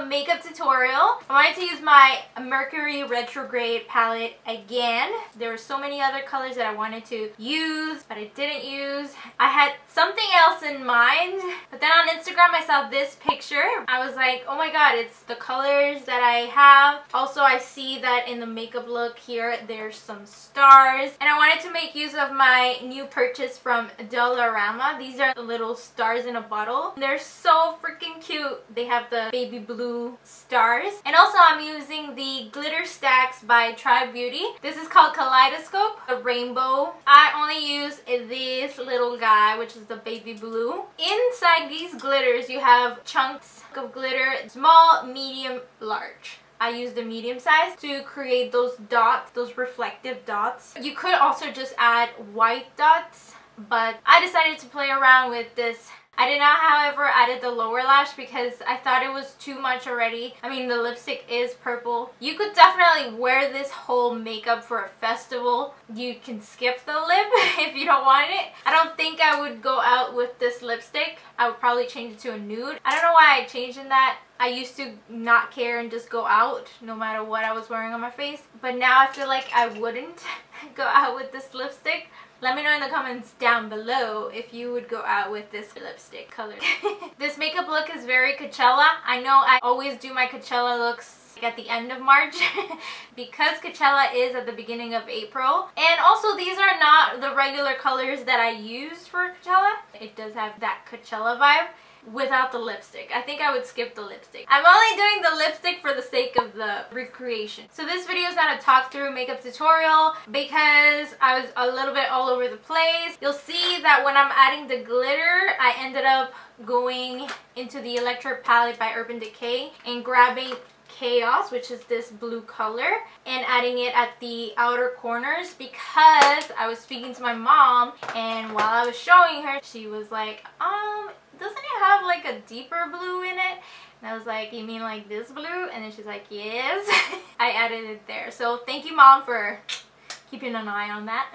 Makeup tutorial. I wanted to use my Mercury Retrograde palette again. There were so many other colors that I wanted to use, but I didn't use. I had something else in mind, but then on Instagram I saw this picture. I was like, oh my god, it's the colors that I have. Also, I see that in the makeup look here, there's some stars, and I wanted to make use of my new purchase from Dollarama. These are the little stars in a bottle. They're so freaking cute. They have the baby blue stars, and also I'm using the GLITZSTACKS by Tribe Beauty. This is called Kaleidoscope, a rainbow. I only use this little guy, which is the baby blue. Inside these glitters you have chunks of glitter, small, medium, large. I use the medium size to create those dots, those reflective dots. You could also just add white dots, but I decided to play around with this. I did not, however, added the lower lash because I thought it was too much already. I mean, the lipstick is purple. You could definitely wear this whole makeup for a festival. You can skip the lip if you don't want it. I don't think I would go out with this lipstick. I would probably change it to a nude. I don't know why I changed in that. I used to not care and just go out no matter what I was wearing on my face. But now I feel like I wouldn't go out with this lipstick. Let me know in the comments down below if you would go out with this lipstick color. This makeup look is very Coachella. I know I always do my Coachella looks at the end of March because Coachella is at the beginning of April. And also, these are not the regular colors that I use for Coachella. It does have that Coachella vibe without the lipstick. I think I would skip the lipstick. I'm only doing the lipstick for the sake of the recreation. So this video is not a talk through makeup tutorial because I was a little bit all over the place. You'll see that when I'm adding the glitter, I ended up going into the Electric palette by Urban Decay and grabbing Chaos, which is this blue color, and adding it at the outer corners because I was speaking to my mom, and while I was showing her, she was like, doesn't it have like a deeper blue in it? And I was like, you mean like this blue? And then she's like, yes. I added it there. So thank you, Mom, for keeping an eye on that.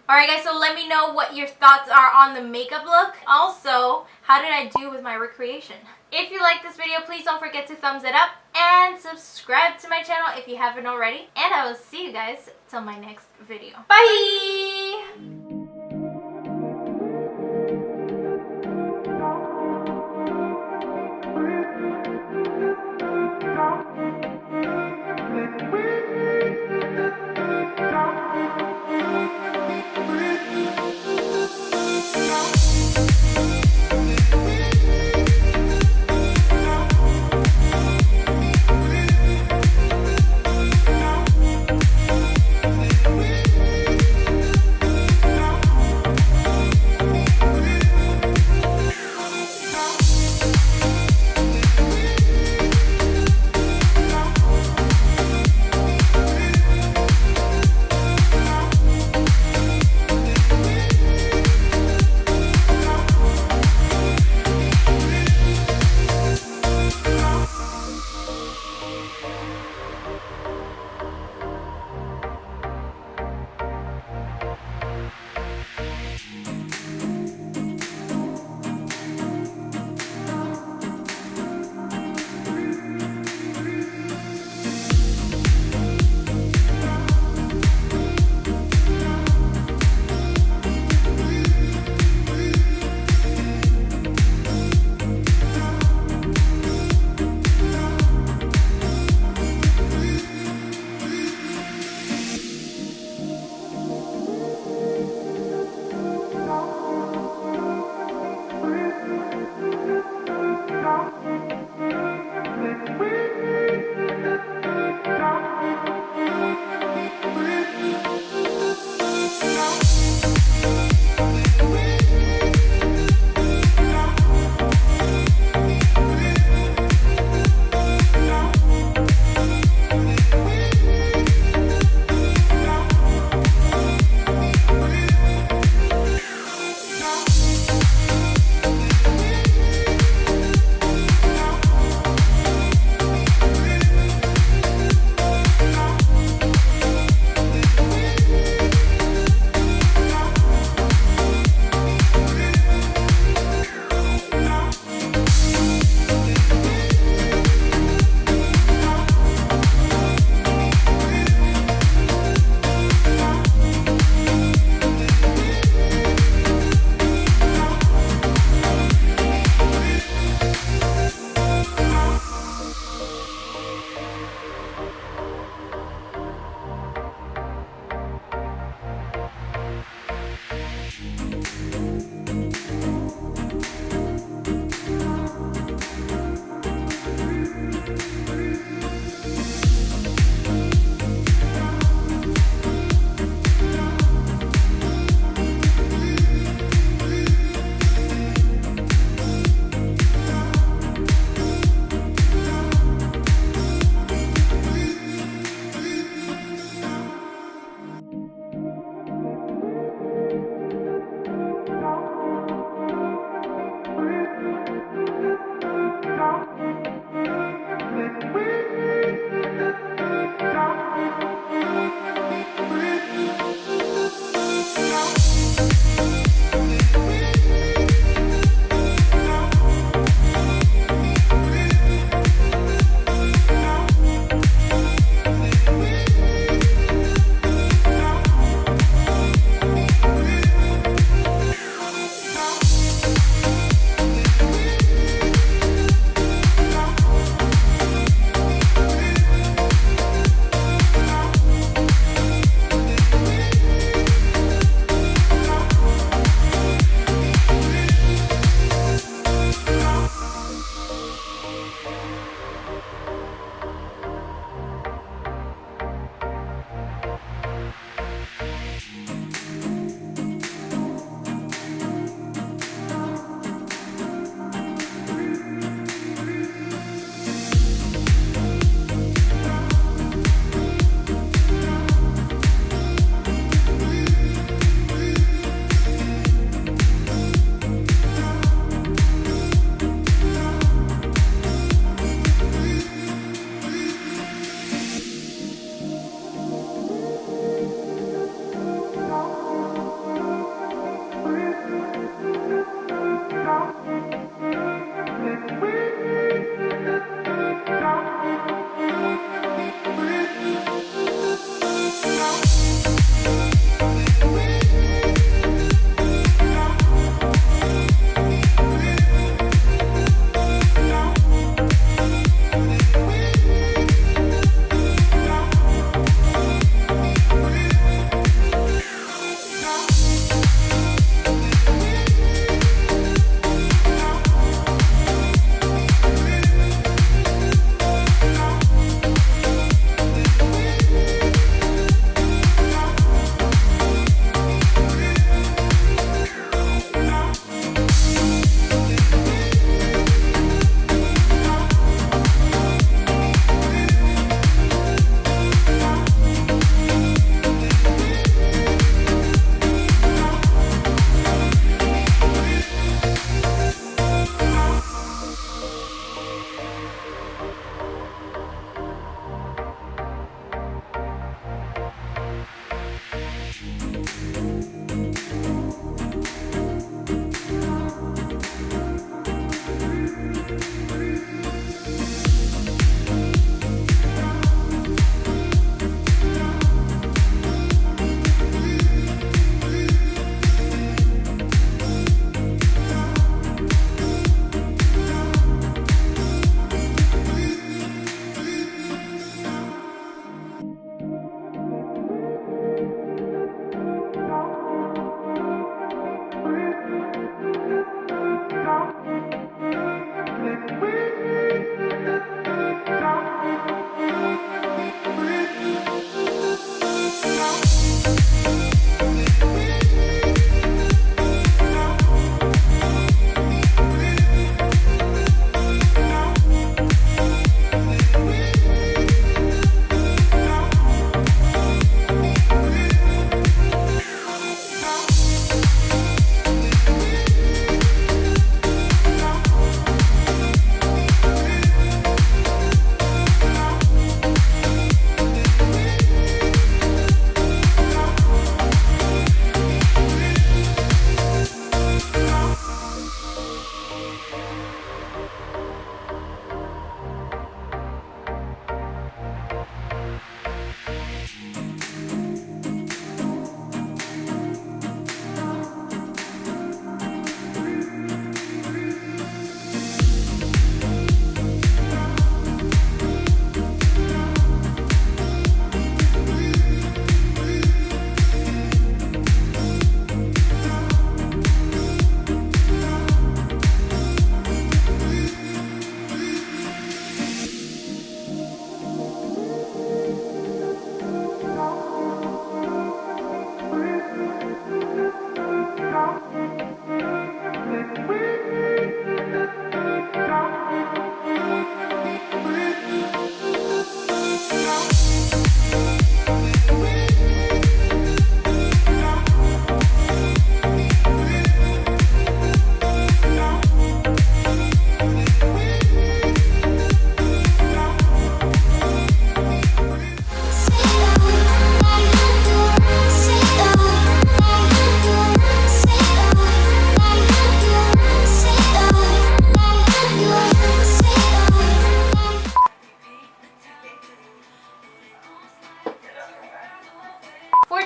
Alright guys, so let me know what your thoughts are on the makeup look. Also, how did I do with my recreation? If you like this video, please don't forget to thumbs it up and subscribe to my channel if you haven't already. And I will see you guys till my next video. Bye!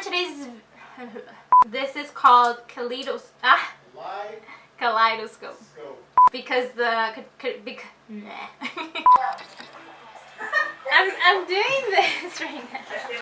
today's... This is called Kaleidoscope. Because I'm doing this right